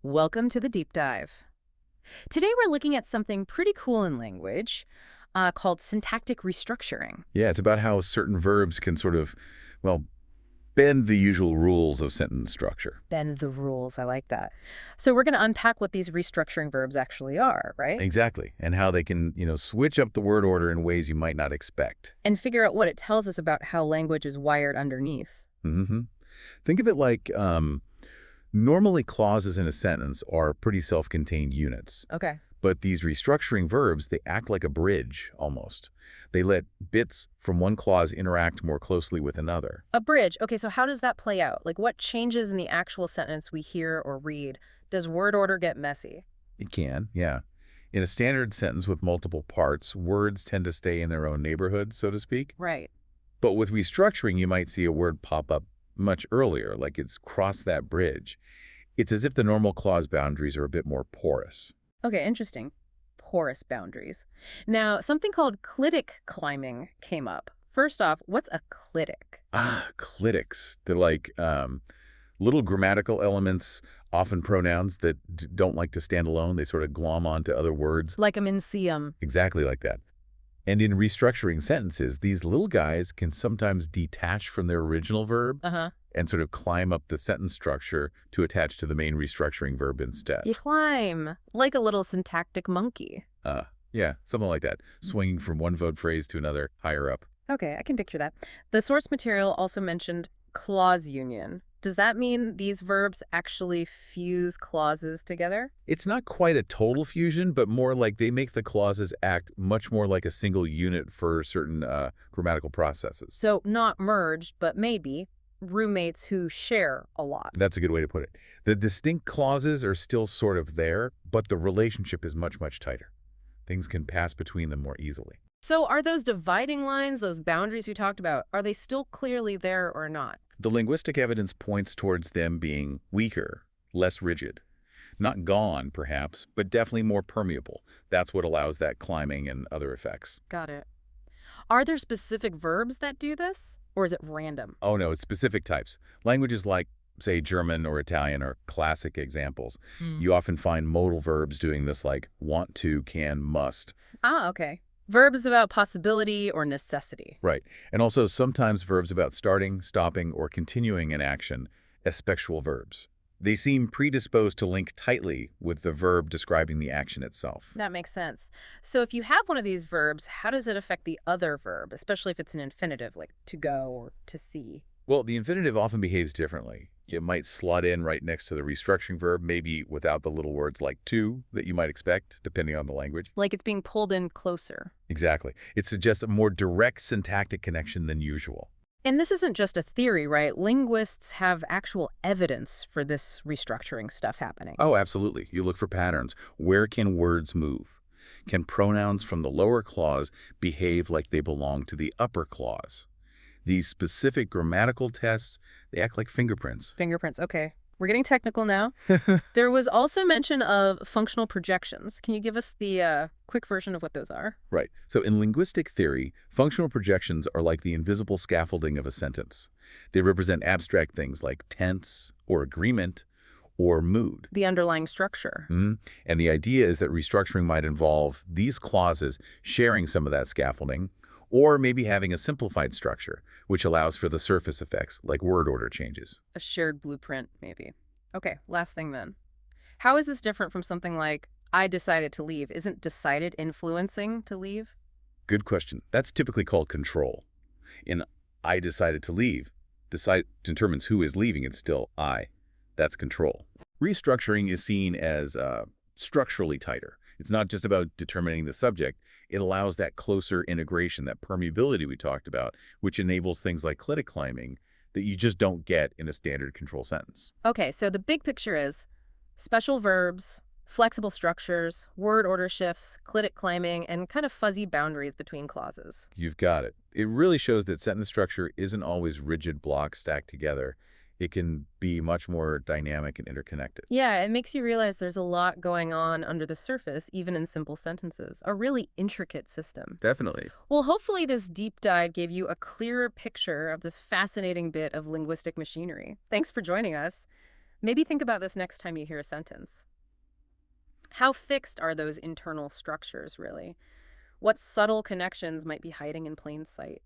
Welcome to the deep dive. Today we're looking at something pretty cool in language called syntactic restructuring. Yeah, it's about how certain verbs can sort of, well, bend the usual rules of sentence structure. Bend the rules, I like that. So we're going to unpack what these restructuring verbs actually are, right? Exactly. And how they can, switch up the word order in ways you might not expect. And figure out what it tells us about how language is wired underneath. hmm Think of it like normally clauses in a sentence are pretty self-contained units. Okay. But these restructuring verbs, they act like a bridge, almost. They let bits from one clause interact more closely with another. A bridge. Okay, so how does that play out? Like what changes in the actual sentence we hear or read? Does word order get messy? It can, yeah. In a standard sentence with multiple parts, words tend to stay in their own neighborhood, so to speak. Right. But with restructuring, you might see a word pop up much earlier, like it's crossed that bridge. It's as if the normal clause boundaries are a bit more porous. Okay, interesting. Porous boundaries. Now, something called clitic climbing came up. First off, what's a clitic? Clitics. They're like little grammatical elements, often pronouns that don't like to stand alone. They sort of glom onto other words. Like a mincium. Exactly like that. And in restructuring sentences, these little guys can sometimes detach from their original verb Uh-huh. and sort of climb up the sentence structure to attach to the main restructuring verb instead. You climb. Like a little syntactic monkey. Uh, yeah, something like that. Swinging from one verb phrase to another higher up. Okay, I can picture that. The source material also mentioned clause union. Does that mean these verbs actually fuse clauses together? It's not quite a total fusion, but more like they make the clauses act much more like a single unit for certain grammatical processes. So not merged, but maybe roommates who share a lot. That's a good way to put it. The distinct clauses are still sort of there, but the relationship is much, much tighter. Things can pass between them more easily. So are those dividing lines, those boundaries we talked about, are they still clearly there or not? The linguistic evidence points towards them being weaker, less rigid. Not gone, perhaps, but definitely more permeable. That's what allows that climbing and other effects. Got it. Are there specific verbs that do this? Or is it random? Oh no, it's specific types. Languages like, say, German or Italian are classic examples. Hmm. You often find modal verbs doing this like want to, can, must. Ah, okay. Verbs about possibility or necessity. Right. And also sometimes verbs about starting, stopping, or continuing an action as spectral verbs. They seem predisposed to link tightly with the verb describing the action itself. That makes sense. So if you have one of these verbs, how does it affect the other verb, especially if it's an infinitive, like to go or to see? Well, the infinitive often behaves differently. It might slot in right next to the restructuring verb, maybe without the little words like to that you might expect, depending on the language. Like it's being pulled in closer. Exactly. It suggests a more direct syntactic connection than usual. And this isn't just a theory, right? Linguists have actual evidence for this restructuring stuff happening. Oh, absolutely. You look for patterns. Where can words move? Can pronouns from the lower clause behave like they belong to the upper clause? These specific grammatical tests, they act like fingerprints. Fingerprints, okay. We're getting technical now. There was also mention of functional projections. Can you give us the quick version of what those are? Right. So in linguistic theory, functional projections are like the invisible scaffolding of a sentence. They represent abstract things like tense or agreement or mood. The underlying structure. And the idea is that restructuring might involve these clauses sharing some of that scaffolding, or maybe having a simplified structure, which allows for the surface effects, like word order changes. A shared blueprint, maybe. Okay, last thing then. How is this different from something like, I decided to leave? Isn't decided influencing to leave? Good question. That's typically called control. In I decided to leave, decide determines who is leaving. It's still I. That's control. Restructuring is seen as structurally tighter. It's not just about determining the subject. It allows that closer integration, that permeability we talked about, which enables things like clitic climbing that you just don't get in a standard control sentence. Okay, so the big picture is special verbs, flexible structures, word order shifts, clitic climbing, and kind of fuzzy boundaries between clauses. You've got it. It really shows that sentence structure isn't always rigid blocks stacked together. It can be much more dynamic and interconnected. Yeah, it makes you realize there's a lot going on under the surface, even in simple sentences. A really intricate system. Definitely. Well, hopefully this deep dive gave you a clearer picture of this fascinating bit of linguistic machinery. Thanks for joining us. Maybe think about this next time you hear a sentence. How fixed are those internal structures, really? What subtle connections might be hiding in plain sight?